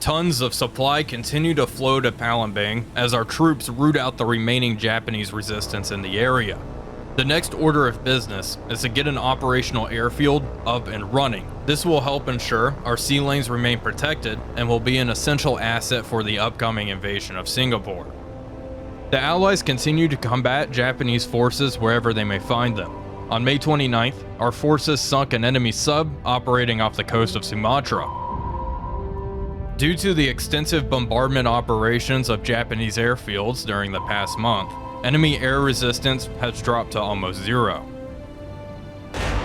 Tons of supply continue to flow to Palembang as our troops root out the remaining Japanese resistance in the area. The next order of business is to get an operational airfield up and running. This will help ensure our sea lanes remain protected and will be an essential asset for the upcoming invasion of Singapore. The Allies continue to combat Japanese forces wherever they may find them. On May 29th, our forces sunk an enemy sub operating off the coast of Sumatra. Due to the extensive bombardment operations of Japanese airfields during the past month, enemy air resistance has dropped to almost zero.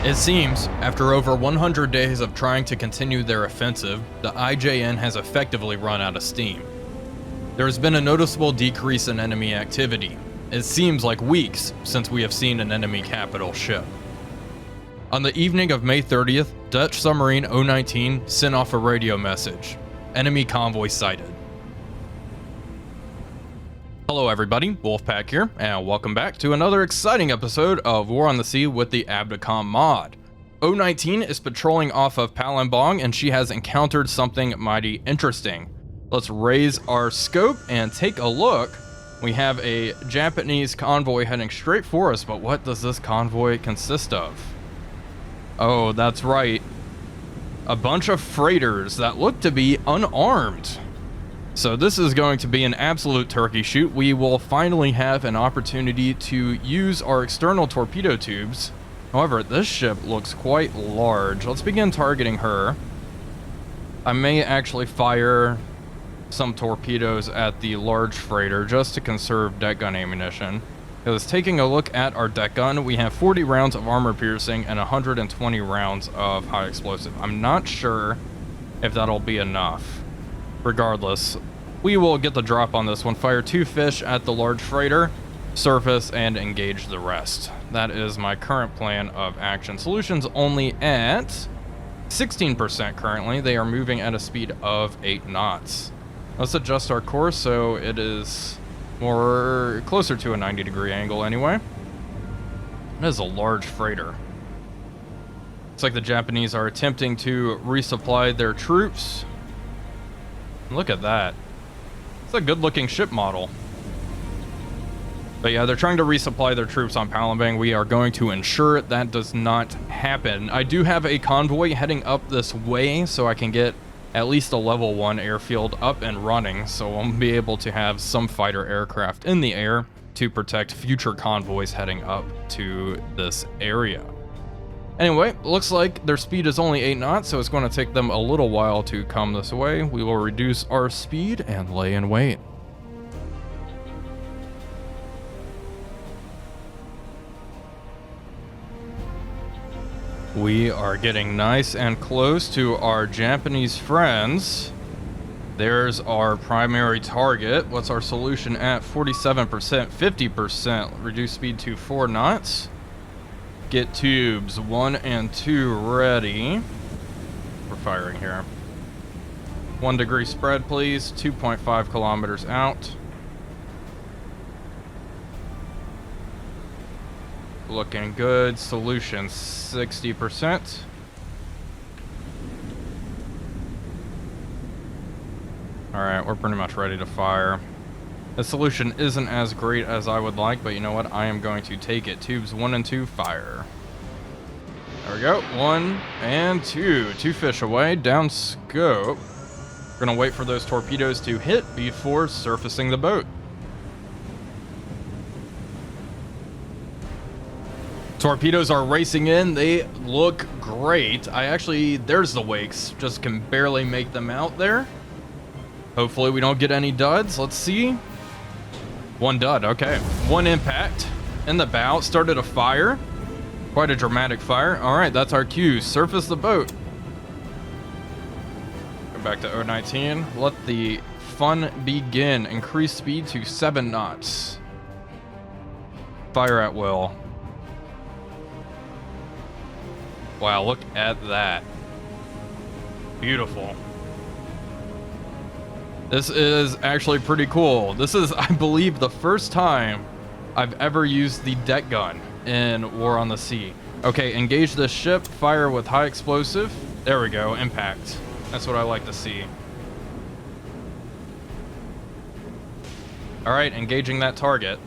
It seems, after over 100 days of trying to continue their offensive, the IJN has effectively run out of steam. There has been a noticeable decrease in enemy activity. It seems like weeks since we have seen an enemy capital ship. On the evening of May 30th, Dutch submarine O-19 sent off a radio message. Enemy convoy sighted. Hello everybody, Wolfpack here, and welcome back to another exciting episode of War on the Sea with the Abdicom mod. O-19 is patrolling off of Palembang and she has encountered something mighty interesting. Let's raise our scope and take a look. We have a Japanese convoy heading straight for us, but what does this convoy consist of? Oh, that's right. A bunch of freighters that look to be unarmed. So this is going to be an absolute turkey shoot. We will finally have an opportunity to use our external torpedo tubes. However, this ship looks quite large. Let's begin targeting her. I may actually fire some torpedoes at the large freighter just to conserve deck gun ammunition. Because taking a look at our deck gun, we have 40 rounds of armor piercing and 120 rounds of high explosive. I'm not sure if that'll be enough. Regardless, we will get the drop on this one, fire 2 fish at the large freighter, surface, and engage the rest. That is my current plan of action. Solutions only at 16% currently. They are moving at a speed of 8 knots. Let's adjust our course so it is more closer to a 90-degree angle anyway. That is a large freighter. Looks like the Japanese are attempting to resupply their troops. Look at that. It's a good-looking ship model. But yeah, they're trying to resupply their troops on Palembang. We are going to ensure that does not happen. I do have a convoy heading up this way, so I can get at least a level 1 airfield up and running, so I'll be able to have some fighter aircraft in the air to protect future convoys heading up to this area. Anyway, looks like their speed is only 8 knots, so it's going to take them a little while to come this way. We will reduce our speed and lay in wait. We are getting nice and close to our Japanese friends. There's our primary target. What's our solution at? 47%, 50%. Reduce speed to 4 knots. Get tubes 1 and 2 ready. We're firing here. 1 degree spread, please. 2.5 kilometers out. Looking good. Solution 60%. Alright, we're pretty much ready to fire. The solution isn't as great as I would like, but you know what? I am going to take it. Tubes 1 and 2, fire. There we go. 1 and 2. 2 fish away. Down scope. We're going to wait for those torpedoes to hit before surfacing the boat. Torpedoes are racing in. They look great. There's the wakes. Just can barely make them out there. Hopefully we don't get any duds. Let's see. 1 dud, okay. 1 impact in the bow. Started a fire. Quite a dramatic fire. All right, that's our cue. Surface the boat. Go back to O-19. Let the fun begin. Increase speed to 7 knots. Fire at will. Wow, look at that. Beautiful. This is actually pretty cool. This is, I believe, the first time I've ever used the deck gun in War on the Sea. Okay, engage this ship, fire with high explosive. There we go, impact. That's what I like to see. All right, engaging that target.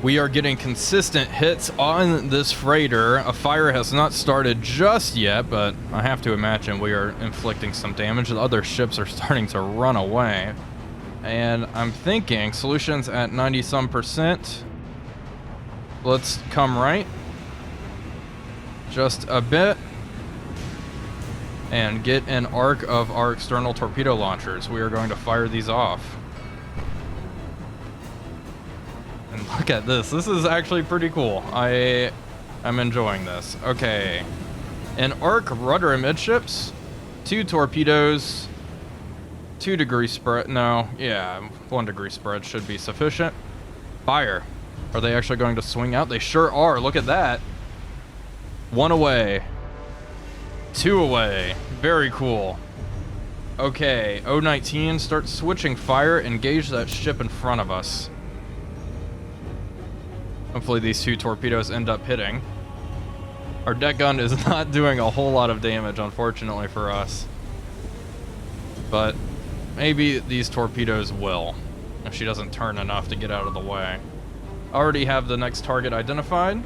We are getting consistent hits on this freighter. A fire has not started just yet, but I have to imagine we are inflicting some damage. The other ships are starting to run away. And I'm thinking solutions at 90-some%. Let's come right. Just a bit. And get an arc of our external torpedo launchers. We are going to fire these off. And look at this. This is actually pretty cool. I am enjoying this. Okay. An arc rudder amidships. 2 torpedoes. 2 degree spread. No, yeah, 1 degree spread should be sufficient. Fire. Are they actually going to swing out? They sure are. Look at that. 1 away. 2 away. Very cool. Okay, O-19, start switching fire. Engage that ship in front of us. Hopefully these 2 torpedoes end up hitting. Our deck gun is not doing a whole lot of damage, unfortunately for us. But maybe these torpedoes will, if she doesn't turn enough to get out of the way. Already have the next target identified.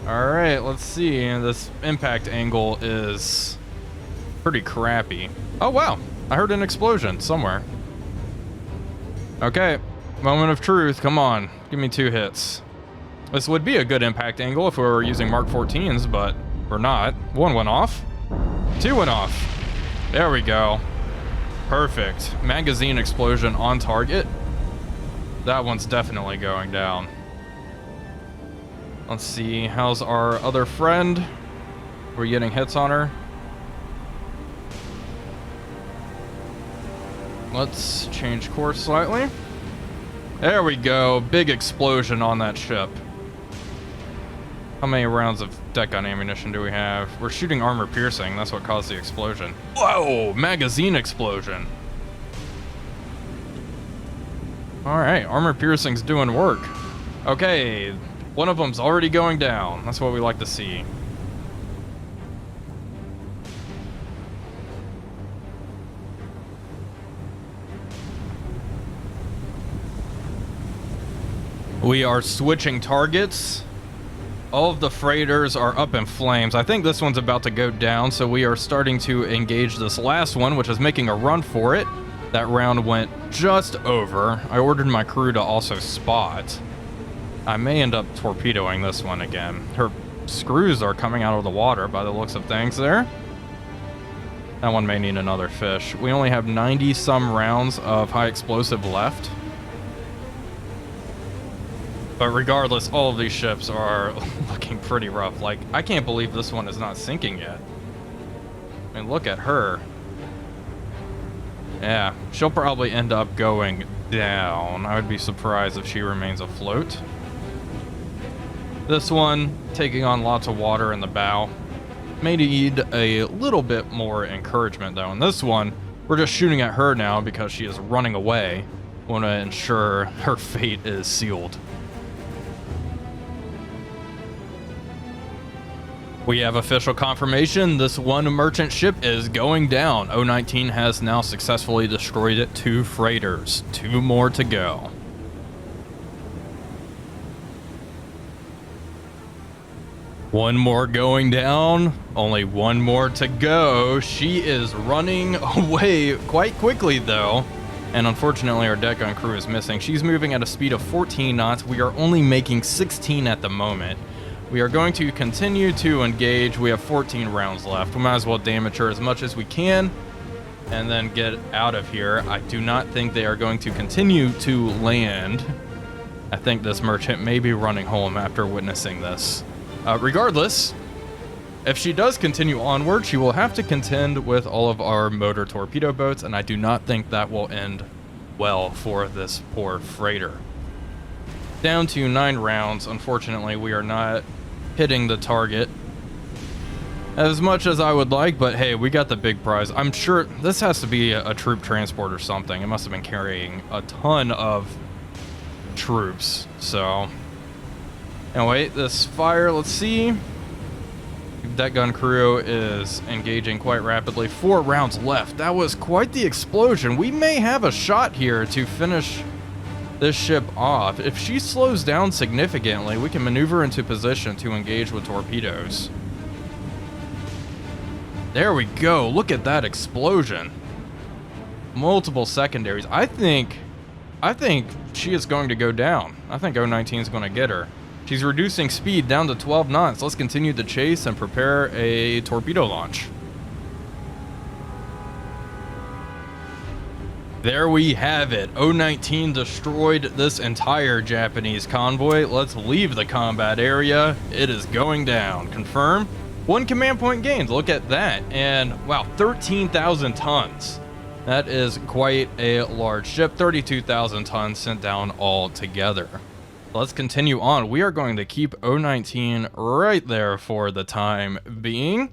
Alright, let's see. This impact angle is pretty crappy. Oh wow, I heard an explosion somewhere. Okay, moment of truth, come on. Give me 2 hits. This would be a good impact angle if we were using Mark 14s, but we're not. 1 went off. 2 went off. There we go. Perfect. Magazine explosion on target. That one's definitely going down. Let's see. How's our other friend? We're getting hits on her. Let's change course slightly. There we go. Big explosion on that ship. How many rounds of deck gun ammunition do we have? We're shooting armor piercing. That's what caused the explosion. Whoa! Magazine explosion. Alright, armor piercing's doing work. Okay, one of them's already going down. That's what we like to see. We are switching targets. All of the freighters are up in flames. I think this one's about to go down, so we are starting to engage this last one, which is making a run for it. That round went just over. I ordered my crew to also spot. I may end up torpedoing this one again. Her screws are coming out of the water by the looks of things there. That one may need another fish. We only have 90-some rounds of high explosive left. But regardless, all of these ships are looking pretty rough. Like, I can't believe this one is not sinking yet. I mean, look at her. Yeah, she'll probably end up going down. I would be surprised if she remains afloat. This one, taking on lots of water in the bow. May need a little bit more encouragement, though. And this one, we're just shooting at her now because she is running away. Want to ensure her fate is sealed. We have official confirmation this one merchant ship is going down. O-19 has now successfully destroyed 2 freighters. 2 more to go. One more going down. Only 1 more to go. She is running away quite quickly though. And unfortunately our deck gun crew is missing. She's moving at a speed of 14 knots. We are only making 16 at the moment. We are going to continue to engage. We have 14 rounds left. We might as well damage her as much as we can and then get out of here. I do not think they are going to continue to land. I think this merchant may be running home after witnessing this. Regardless, if she does continue onward, she will have to contend with all of our motor torpedo boats, and I do not think that will end well for this poor freighter. Down to 9 rounds. Unfortunately, we are not hitting the target as much as I would like, but hey, we got the big prize. I'm sure this has to be a troop transport or something. It must have been carrying a ton of troops, so And wait, this fire, let's see. That gun crew is engaging quite rapidly. 4 rounds left. That was quite the explosion. We may have a shot here to finish this ship off. If she slows down significantly, we can maneuver into position to engage with torpedoes. There we go. Look at that explosion. Multiple secondaries. I think she is going to go down. I think O-19 is going to get her. She's reducing speed down to 12 knots. Let's continue the chase and prepare a torpedo launch. There we have it. O-19 destroyed this entire Japanese convoy. Let's leave the combat area. It is going down. Confirm. 1 command point gained. Look at that. And wow, 13,000 tons. That is quite a large ship. 32,000 tons sent down all together. Let's continue on. We are going to keep O-19 right there for the time being.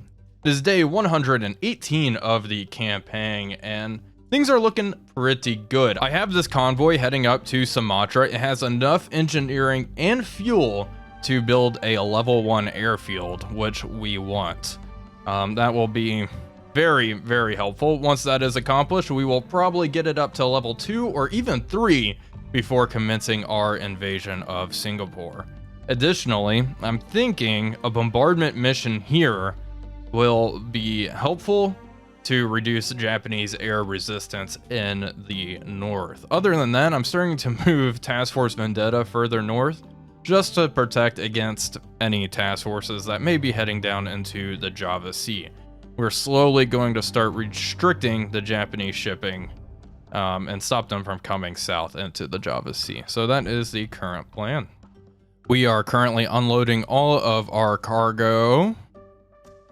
It is day 118 of the campaign, and things are looking pretty good. I have this convoy heading up to Sumatra. It has enough engineering and fuel to build a level 1 airfield, which we want. That will be very, very helpful. Once that is accomplished, we will probably get it up to level 2 or even 3 before commencing our invasion of Singapore. Additionally, I'm thinking a bombardment mission here will be helpful to reduce Japanese air resistance in the north. Other than that, I'm starting to move Task Force Vendetta further north just to protect against any task forces that may be heading down into the Java Sea. We're slowly going to start restricting the Japanese shipping and stop them from coming south into the Java Sea. So that is the current plan. We are currently unloading all of our cargo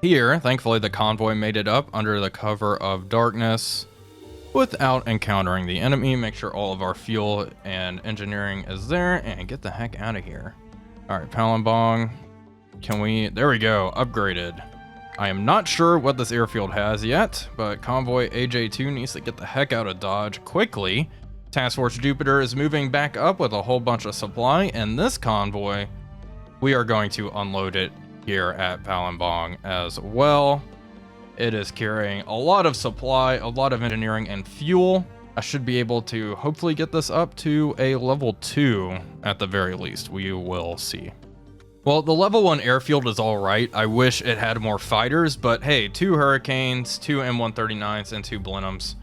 here. Thankfully, the convoy made it up under the cover of darkness without encountering the enemy. Make sure all of our fuel and engineering is there and get the heck out of here. All right, Palembang. Can we? There we go. Upgraded. I am not sure what this airfield has yet, but Convoy AJ2 needs to get the heck out of Dodge quickly. Task Force Jupiter is moving back up with a whole bunch of supply, and this convoy, we are going to unload it here at Palembang as well. It is carrying a lot of supply, a lot of engineering and fuel. I should be able to hopefully get this up to a level 2 at the very least. We will see. Well, the level 1 airfield is all right. I wish it had more fighters, but hey, 2 Hurricanes, 2 M139s, and 2 Blenheims.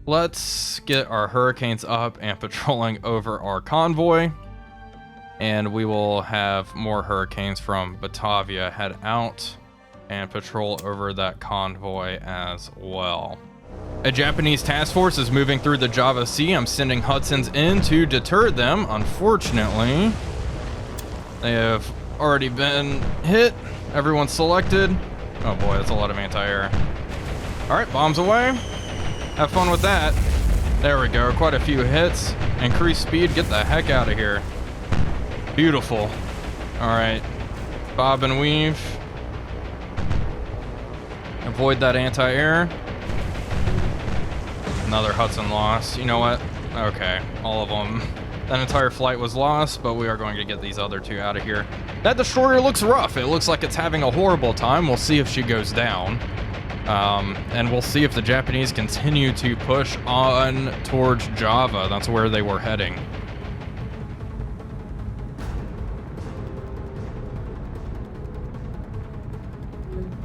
Let's get our Hurricanes up and patrolling over our convoy. And we will have more Hurricanes from Batavia head out and patrol over that convoy as well. A Japanese task force is moving through the Java Sea. I'm sending Hudsons in to deter them. Unfortunately, they have already been hit. Everyone's selected. Oh boy, that's a lot of anti-air. All right, bombs away. Have fun with that. There we go. Quite a few hits. Increase speed. Get the heck out of here. Beautiful. All right. Bob and weave. Avoid that anti-air. Another Hudson loss. You know what? Okay. All of them. That entire flight was lost, but we are going to get these other 2 out of here. That destroyer looks rough. It looks like it's having a horrible time. We'll see if she goes down. And we'll see if the Japanese continue to push on towards Java. That's where they were heading.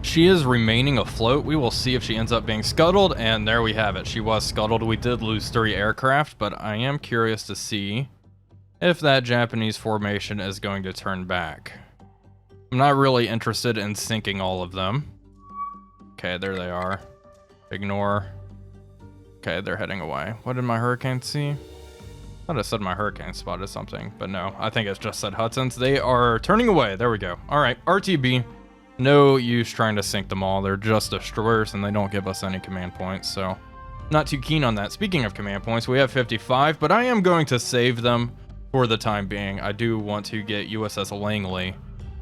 She is remaining afloat. We will see if she ends up being scuttled, and there we have it. She was scuttled. We did lose 3 aircraft, but I am curious to see if that Japanese formation is going to turn back. I'm not really interested in sinking all of them. Okay, there they are. Ignore. Okay, they're heading away. What did my Hurricane see? I thought it said my Hurricane spotted something, but no, I think it just said Hudson's. They are turning away. There we go. All right, RTB. No use trying to sink them all. They're just destroyers and they don't give us any command points, so not too keen on that. Speaking of command points, we have 55, but I am going to save them for the time being. I do want to get USS Langley,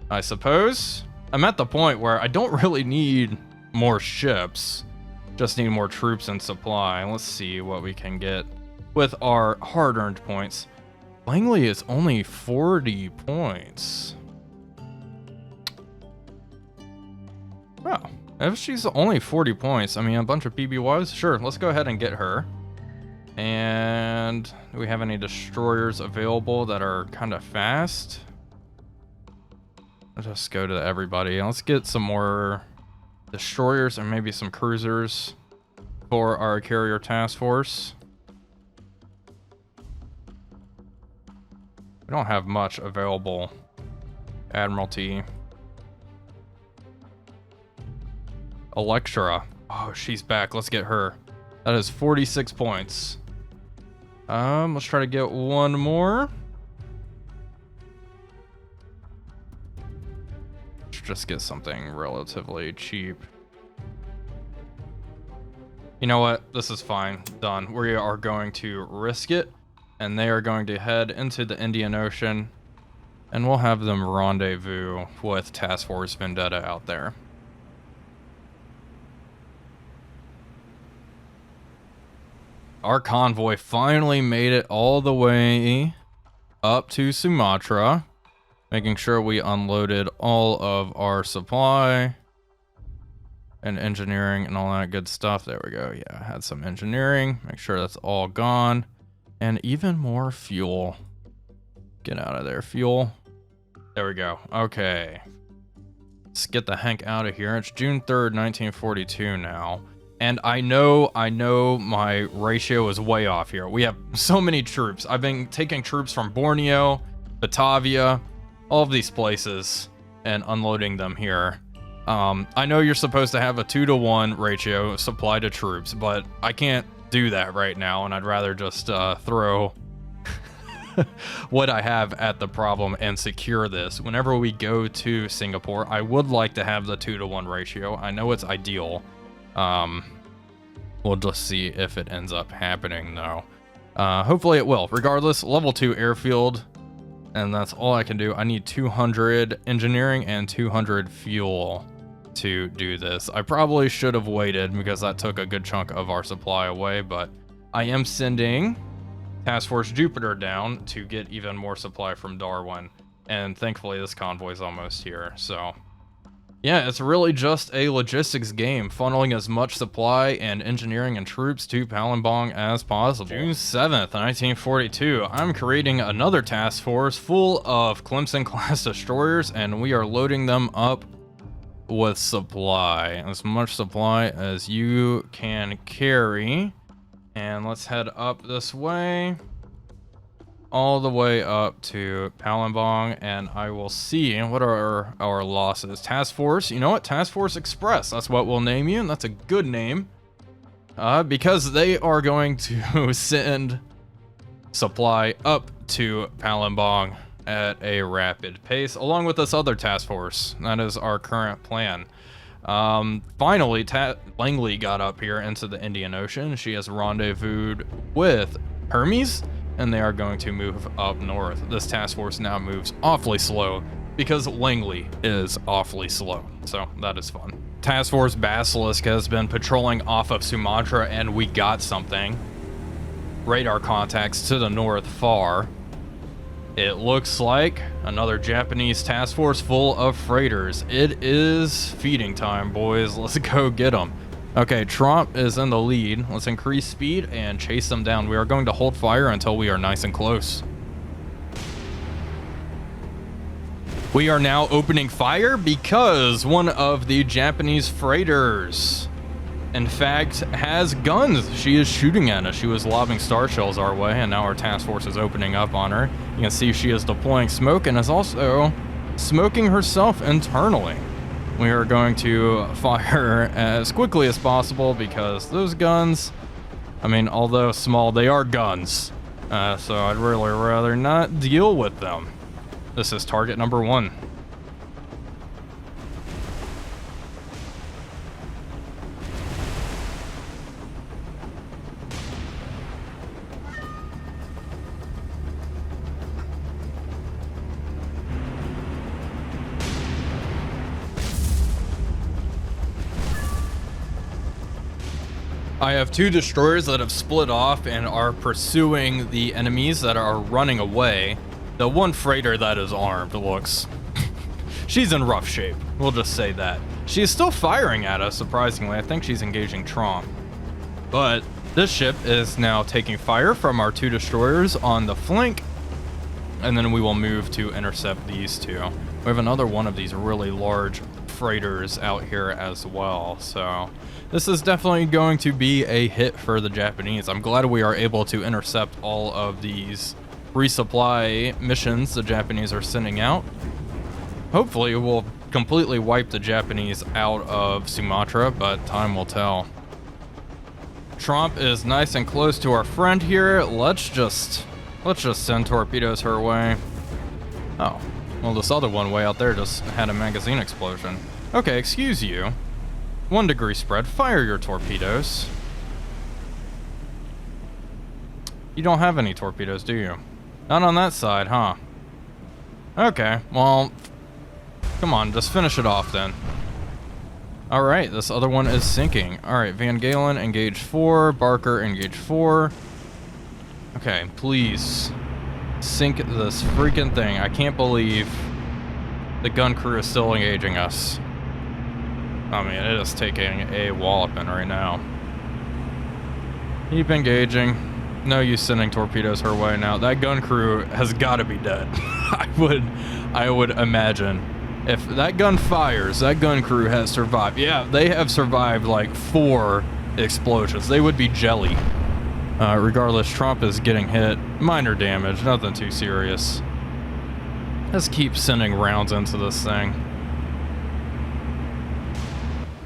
I suppose. I'm at the point where I don't really need more ships, just need more troops and supply. Let's see what we can get with our hard-earned points. Langley is only 40 points. Oh, if she's only 40 points, I mean, a bunch of PBYs, sure, let's go ahead and get her. And do we have any destroyers available that are kind of fast? Let's just go to everybody. Let's get some more destroyers and maybe some cruisers for our carrier task force. We don't have much available. Admiralty. Electra. Oh, she's back. Let's get her. That is 46 points. Let's try to get one more. Let's just get something relatively cheap. You know what? This is fine. Done. We are going to risk it, and they are going to head into the Indian Ocean, and we'll have them rendezvous with Task Force Vendetta out there. Our convoy finally made it all the way up to Sumatra, making sure we unloaded all of our supply and engineering and all that good stuff. There we go. Yeah, had some engineering. Make sure that's all gone. And even more fuel. Get out of there, fuel. There we go. Okay. Let's get the heck out of here. It's June 3rd, 1942 now. And I know my ratio is way off here. We have so many troops. I've been taking troops from Borneo, Batavia, all of these places, and unloading them here. I know you're supposed to have a 2-to-1 ratio supply to troops, but I can't do that right now, and I'd rather just throw what I have at the problem and secure this. Whenever we go to Singapore, I would like to have the 2-to-1 ratio. I know it's ideal. We'll just see if it ends up happening though. Hopefully it will. Regardless, level 2 airfield, and that's all I can do. I need 200 engineering and 200 fuel to do this. I probably should have waited because that took a good chunk of our supply away, but I am sending Task Force Jupiter down to get even more supply from Darwin, and thankfully this convoy is almost here. So yeah, it's really just a logistics game, funneling as much supply and engineering and troops to Palembang as possible. June 7th, 1942, I'm creating another task force full of Clemson-class destroyers, and we are loading them up with supply. As much supply as you can carry. And let's head up this way. All the way up to Palembang, and I will see what are our losses. Task Force, you know what? Task Force Express, that's what we'll name you, and that's a good name. Because they are going to send supply up to Palembang at a rapid pace, along with this other task force. That is our current plan. Finally, Langley got up here into the Indian Ocean. She has rendezvoused with Hermes, and they are going to move up north. This task force now moves awfully slow because Langley is awfully slow. So that is fun. Task Force Basilisk has been patrolling off of Sumatra, and we got something. Radar contacts to the north far. It looks like another Japanese task force full of freighters. It is feeding time, boys. Let's go get them. Okay, Trump is in the lead. Let's increase speed and chase them down. We are going to hold fire until we are nice and close. We are now opening fire because one of the Japanese freighters, in fact, has guns. She is shooting at us. She was lobbing star shells our way, and now our task force is opening up on her. You can see she is deploying smoke and is also smoking herself internally. We are going to fire as quickly as possible because those guns, I mean, although small, they are guns. So I'd really rather not deal with them. This is target number 1. I have 2 destroyers that have split off and are pursuing the enemies that are running away. The one freighter that is armed looks she's in rough shape. We'll just say that. She is still firing at us, surprisingly. I think she's engaging Tromp. But this ship is now taking fire from our 2 destroyers on the flank. And then we will move to intercept these 2. We have another one of these really large freighters out here as well. So this is definitely going to be a hit for the Japanese. I'm glad we are able to intercept all of these resupply missions the Japanese are sending out. Hopefully we'll completely wipe the Japanese out of Sumatra, but time will tell. Tromp is nice and close to our friend here. Let's just send torpedoes her way. Oh, well, this other one way out there just had a magazine explosion. Okay, excuse you. 1 degree spread. Fire your torpedoes. You don't have any torpedoes, do you? Not on that side, huh? Okay, well, come on, just finish it off then. All right, this other one is sinking. All right, Van Galen, engage 4. Barker, engage 4. Okay, please sink this freaking thing. I can't believe the gun crew is still engaging us. I mean, it is taking a walloping right now. Keep engaging. No use sending torpedoes her way now. That gun crew has got to be dead. I would imagine. If that gun fires, that gun crew has survived. Yeah, they have survived like 4 explosions. They would be jelly. Regardless, Tromp is getting hit. Minor damage, nothing too serious. Let's keep sending rounds into this thing.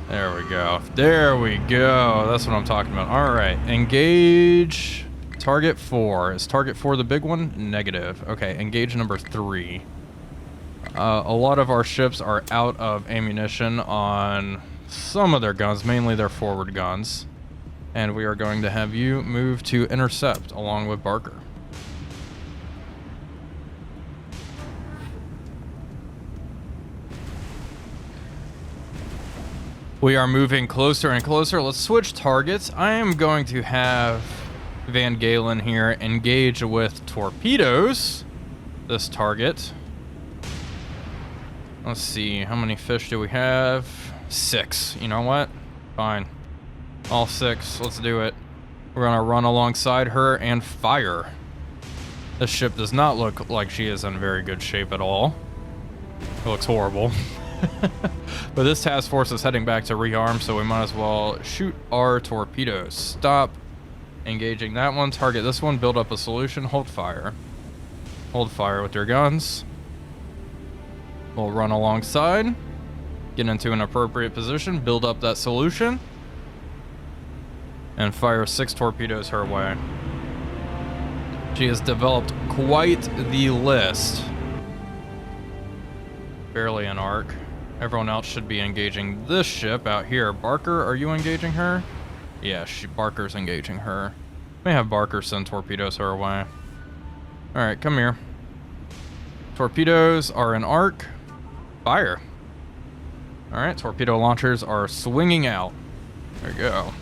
There we go. There we go. That's what I'm talking about. All right, engage target 4. Is target 4 the big one? Negative. Okay, engage number 3. A lot of our ships are out of ammunition on some of their guns, mainly their forward guns. And we are going to have you move to intercept along with Barker. We are moving closer and closer. Let's switch targets. I am going to have Van Galen here engage with torpedoes this target. Let's see, how many fish do we have? 6. You know what? Fine. All 6. Let's do it. We're gonna run alongside her and fire. This ship does not look like she is in very good shape at all. It looks horrible. But this task force is heading back to rearm, so we might as well shoot our torpedoes. Stop engaging that one. Target this one. Build up a solution. Hold fire. Hold fire with your guns. We'll run alongside, get into an appropriate position, build up that solution, and fire 6 torpedoes her way. She has developed quite the list. Barely an arc. Everyone else should be engaging this ship out here. Barker, are you engaging her? Yeah, Barker's engaging her. May have Barker send torpedoes her way. All right, come here. Torpedoes are an arc. Fire. All right, torpedo launchers are swinging out. There you go.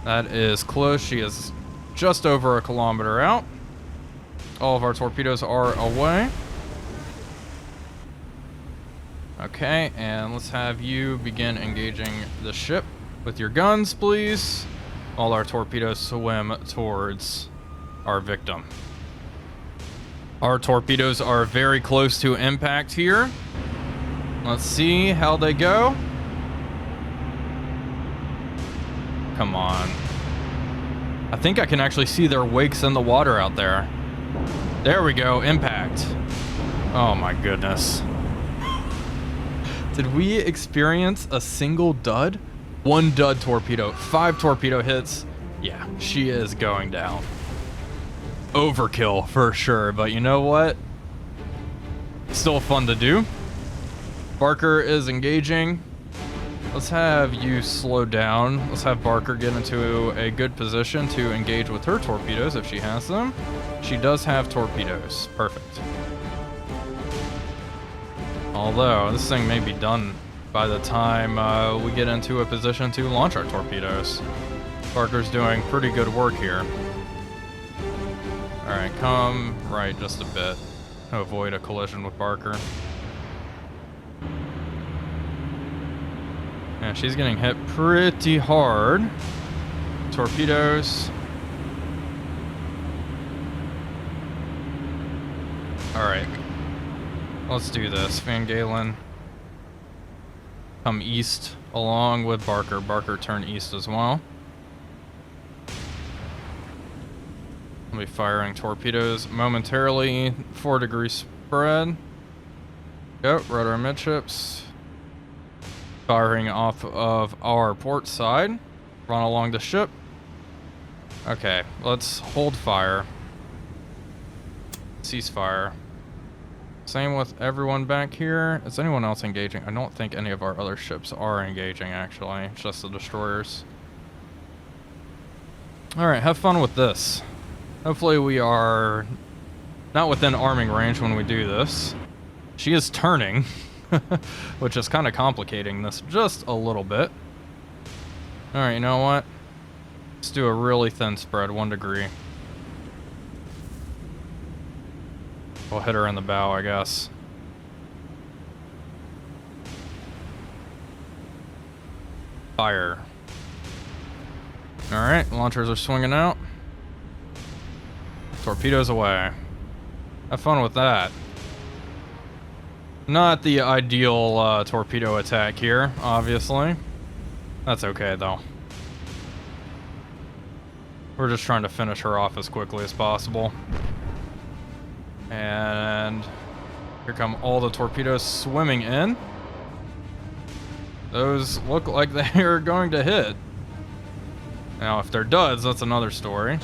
That is close. She is just over 1 kilometer out. All of our torpedoes are away. Okay, and let's have you begin engaging the ship with your guns, please. All our torpedoes swim towards our victim. Our torpedoes are very close to impact here. Let's see how they go. Come on. I think I can actually see their wakes in the water out there. There we go, impact. Oh my goodness. Did we experience a single dud? 1 dud torpedo, 5 torpedo hits. Yeah, she is going down. Overkill for sure, but you know what? Still fun to do. Barker is engaging. Let's have you slow down. Let's have Barker get into a good position to engage with her torpedoes if she has them. She does have torpedoes. Perfect. Although this thing may be done by the time we get into a position to launch our torpedoes. Barker's doing pretty good work here. Alright, come right just a bit. to avoid a collision with Barker. Yeah, she's getting hit pretty hard. Torpedoes. Alright. Let's do this. Van Galen. Come east along with Barker. Barker turn east as well. I'll be firing torpedoes momentarily. 4-degree spread. Yep, rudder midships. Firing off of our port side. Run along the ship. Okay, let's hold fire. Ceasefire. Same with everyone back here. Is anyone else engaging? I don't think any of our other ships are engaging, actually. It's just the destroyers. Alright, have fun with this. Hopefully we are not within arming range when we do this. She is turning, which is kind of complicating this just a little bit. Alright, you know what? Let's do a really thin spread, 1 degree. We'll hit her in the bow, I guess. Fire. Alright, launchers are swinging out. Torpedoes away. Have fun with that. Not the ideal torpedo attack here, obviously. That's okay, though. We're just trying to finish her off as quickly as possible. And here come all the torpedoes swimming in. Those look like they are going to hit. Now, if they're duds, that's another story.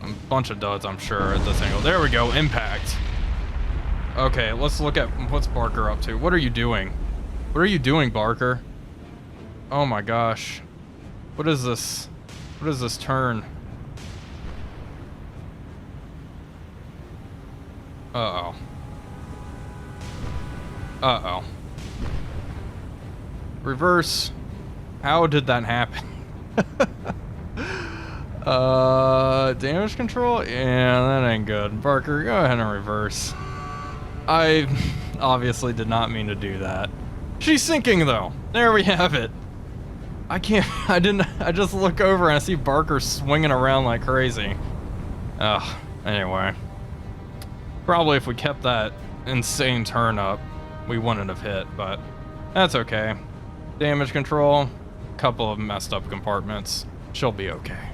A bunch of duds, I'm sure, at this angle. There we go, impact. Okay, let's look at what's Barker up to. What are you doing? What are you doing, Barker? Oh my gosh. What is this? What is this turn? Uh-oh. Uh-oh. Reverse. How did that happen? Damage control? Yeah, that ain't good. Barker, go ahead and reverse. I obviously did not mean to do that. She's sinking, though. There we have it. I just look over and I see Barker swinging around like crazy. Ugh, anyway. Probably if we kept that insane turn up, we wouldn't have hit, but that's okay. Damage control, couple of messed up compartments. She'll be okay.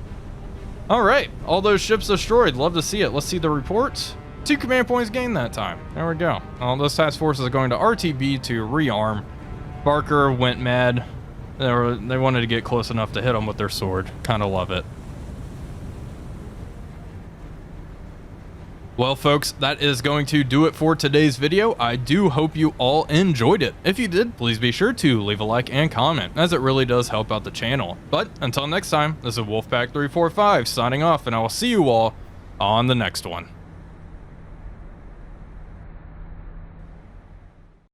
Alright, all those ships destroyed. Love to see it. Let's see the reports. 2 command points gained that time. There we go. All those task forces are going to RTB to rearm. Barker went mad. They wanted to get close enough to hit him with their sword. Kind of love it. Well, folks, that is going to do it for today's video. I do hope you all enjoyed it. If you did, please be sure to leave a like and comment, as it really does help out the channel. But until next time, this is Wolfpack345 signing off, and I will see you all on the next one.